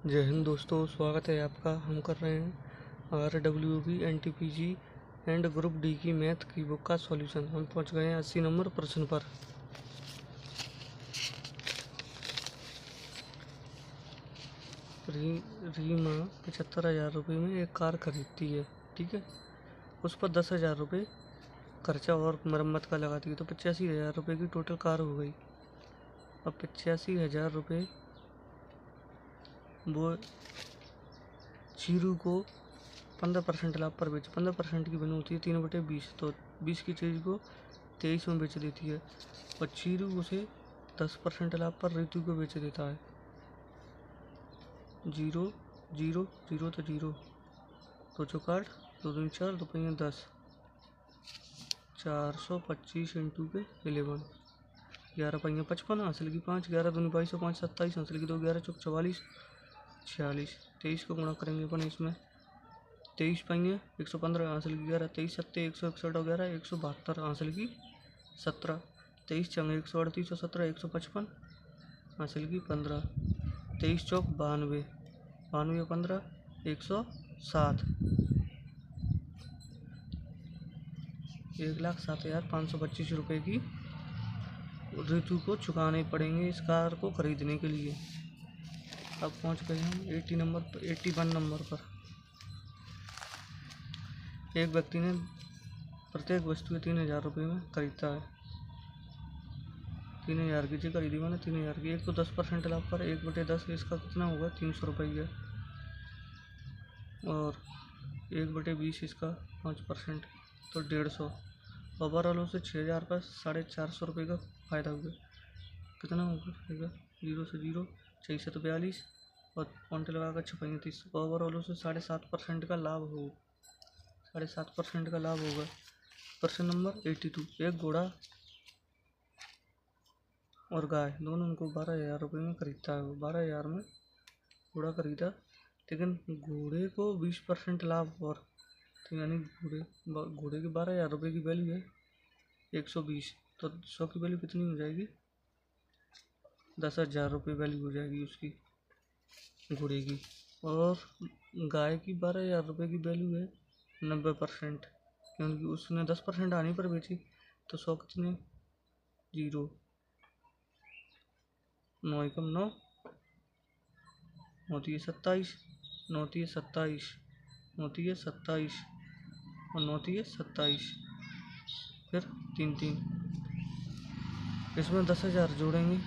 जय हिंद दोस्तों, स्वागत है आपका। हम कर रहे हैं RWB NTPG and group D की मैथ की बुक का सॉल्यूशन। हम पहुंच गए हैं 80 नंबर प्रश्न पर। रीमा 75,000 रुपये में एक कार खरीदती है, ठीक है। उस पर 10,000 रुपये खर्चा और मरम्मत का लगाती है, तो 85,000 रुपये की टोटल कार हो गई। अब 85,000 रुपये वो चीरू को 15% लाभ पर बेच 15% की बनी होती है 3/20, तो 20 की चीज़ को 23 में बेच देती है और चीरू उसे 10% लाभ पर ऋतु को बेच देता है। 0 0 0 तो 0, 2 चौकाट 2 दूनी 4, 2 पहिया 10, 425 इंटू के 11, 11 पहिया 55, हासिल की 5, 11 दूनी 22, 5 27, हासिल की 2, 11 चौक 44, 46, 23 को गुणा करेंगे अपन इसमें। 23 पाएंगे 115, हासिल की 11, 23 सत्ते 161 और 11 172, हासिल की 17, 23 चंगे 138 और 17 155, हासिल की 15, 23 चौक 92, 92 और 15 107, 1,07,525 रुपये की ऋतु को चुकाने पड़ेंगे इस कार को खरीदने के लिए। अब पहुंच गए हम 81 नंबर पर। एक व्यक्ति ने प्रत्येक वस्तु 3,000 रुपये में खरीदता है। 3,000 की चीज़ खरीदी मैंने 3,000 की। एक तो 10% लाभ पर 1/10, इसका कितना होगा 300 रुपये, और 1/20 इसका 5% तो 150। ओवरऑल उसे 6,000 का 450 रुपये का फायदा हुआ। कितना होगा 0 से 0 6 से 42 और पॉइंट लगाकर 6 ओवरऑल उसे 7.5% का लाभ हो 7.5% का लाभ होगा। प्रश्न नंबर 82। एक घोड़ा और गाय दोनों उनको 12,000 रुपये में खरीदता है। वो 12,000 में घोड़ा खरीदा, लेकिन घोड़े को 20% लाभ और, तो यानी घोड़े की 12,000 रुपये की वैल्यू है 120, तो 100 की वैल्यू कितनी हो जाएगी 10,000 रुपये वैल्यू हो जाएगी उसकी घोड़े की। और गाय की 12,000 रुपये की वैल्यू है 90%, क्योंकि उसने 10% आने पर बेची, तो 100 कितने 0, 9 एकम 9, 9 तिये 27, 9 तिये 27, 9 तिये 27 और 9 तिये 27, फिर 3 3, इसमें 10,000 जोड़ेंगे,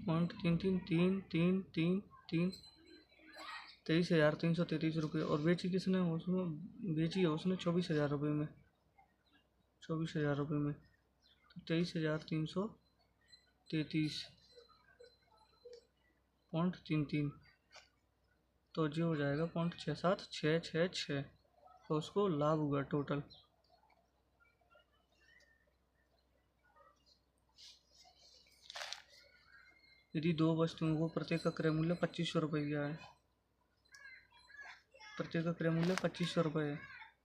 पॉइंट 3 3 3 3 3 3, 23,333 रुपये। और बेची किसने, उसमें बेची है उसने 24,000 रुपये में, 24,000 रुपये में, तो 23,333.33, तो जो हो जाएगा 0.67666, तो उसको लाभ हुआ टोटल। यदि दो वस्तुओं को प्रत्येक का क्रय मूल्य 2500 रुपया है, प्रत्येक का क्रय मूल्य 2500 रुपये है,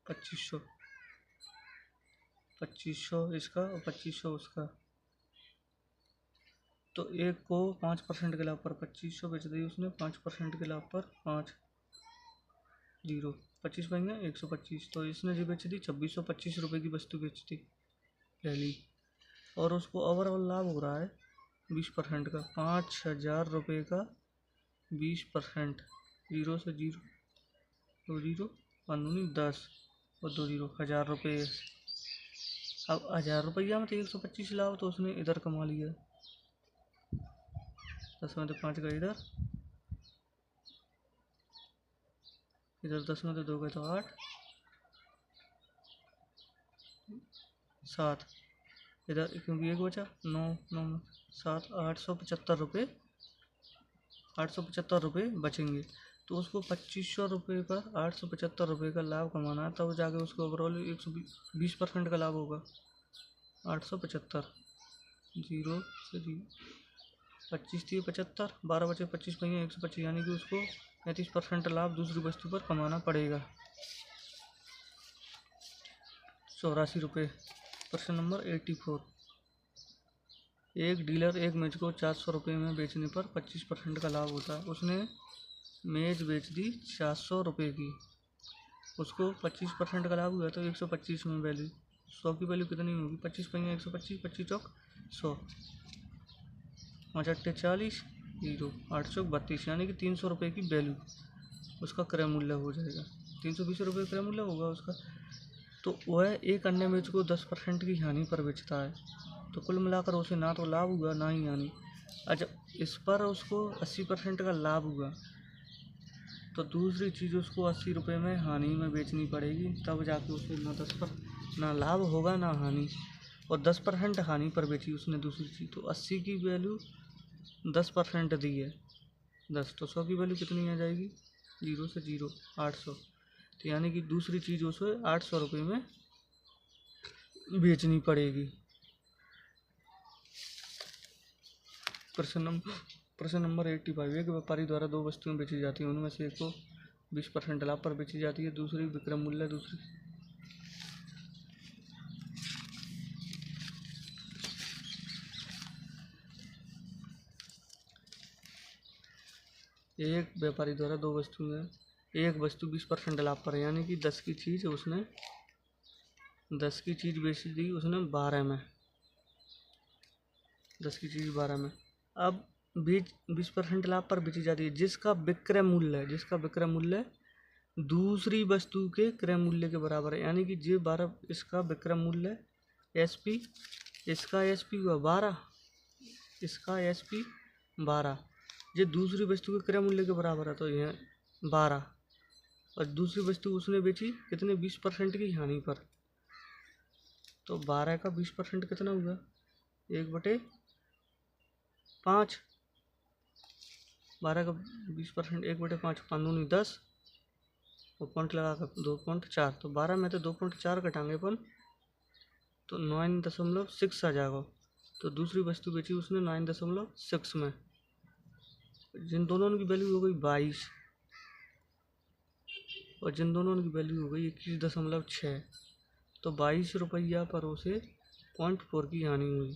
2500 इसका और 2500 उसका, तो एक को 5% के लाभ पर 2500 बेच दी उसने, 5% के लाभ पर 5 0 25 पाएंगे 125, तो इसने जो बेच दी 2,625 रुपये की वस्तु बेच दी पहली, और उसको ओवरऑल लाभ हो रहा है 20% का, 5,000 रुपये का 20%, 0 से 0 2 0 5 10 और 2 0 1,000 रुपये। अब 1,000 रुपया में तो 125 लाभ तो उसने इधर कमा लिया, 10 में तो 5 गए इधर 10 में तो 2 गए तो 8 7 इधर, क्योंकि एक बचा 9 9 7 875 रुपये, 875 रुपये बचेंगे। तो उसको 2,500 रुपये पर 875 रुपये का लाभ कमाना है, तब जाके उसको ओवरऑल 120% का लाभ होगा। 875 0 से 25 थी 75, 12 बचे 25 पहिए 125, यानी कि उसको 35% लाभ दूसरी वस्तु पर कमाना पड़ेगा। 84 रुपये। प्रश्न नंबर 84। एक डीलर एक मेज को 400 रुपये में बेचने पर 25% का लाभ होता है। उसने मेज बेच दी 400 रुपये की, उसको 25% का लाभ हुआ तो 125 में वैल्यू 100 की वैल्यू कितनी होगी? 25 पंगे 125, 25 चौक 100, 5 अट्ठे 40, 0 8 चौक 32, यानी कि 300 रुपये की वैल्यू उसका क्रय मूल्य हो जाएगा। 320 रुपये क्रय मूल्य होगा उसका। तो वह एक अन्य मेज को 10% की हानि पर बेचता है, तो कुल मिलाकर उसे ना तो लाभ हुआ ना ही हानि। अच्छा, इस पर उसको 80% का लाभ हुआ, तो दूसरी चीज़ उसको 80 रुपये में हानि में बेचनी पड़ेगी, तब जाके उसे ना लाभ होगा ना हानि। और 10% हानि पर बेची उसने दूसरी चीज़, तो 80 की वैल्यू 10% दी है 10, तो 100 की वैल्यू कितनी आ जाएगी? 0 से 0 800, तो यानी कि दूसरी चीज़ उसे 800 रुपये में बेचनी पड़ेगी। प्रश्न नंबर 85। एक व्यापारी द्वारा दो वस्तुएं बेची जाती हैं, उनमें से एक को 20% लाभ पर बेची जाती है, दूसरी विक्रय मूल्य दूसरी एक व्यापारी द्वारा दो वस्तुएं, एक वस्तु 20% लाभ पर, यानी कि 10 की चीज़ बेच दी उसने 12 में, 10 की चीज़ 12 में। अब 20% लाभ पर बेची जाती है, जिसका विक्रय मूल्य दूसरी वस्तु के क्रय मूल्य के बराबर है, यानी कि जो 12 इसका विक्रय मूल्य SP, इसका SP हुआ 12, इसका SP 12, ये दूसरी वस्तु के क्रय मूल्य के बराबर है, तो यह 12, और दूसरी वस्तु उसने बेची कितने? 20% की हानि पर, तो 12 का 20% कितना हुआ? 1/5, 12 का 20% 1/5, 5 दूनी 10, और पॉइंट लगा कर 2.4, तो 12 में तो 2.4 घटाएंगे अपन तो 9.6 आ जाएगा। तो दूसरी वस्तु बेची उसने 9.6 में, जिन दोनों की वैल्यू हो गई 22, और जिन दोनों की वैल्यू हो गई 21.6, तो 22 रुपया पर उसे 0.4 की हानि हुई।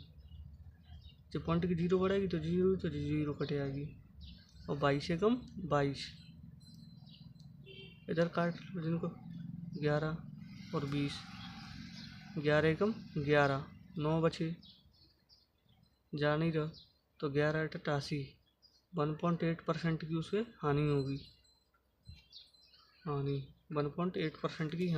जब पॉइंट की 0 बढ़ेगी तो 0 कट जाएगी, और 22 से कम 22, इधर काट लो जिनको 11 और 20, 11 कम 11, 9 बचे जा नहीं रहा, तो 11 88, 1.8% की उसे हानि होगी, 1.8% की हानि।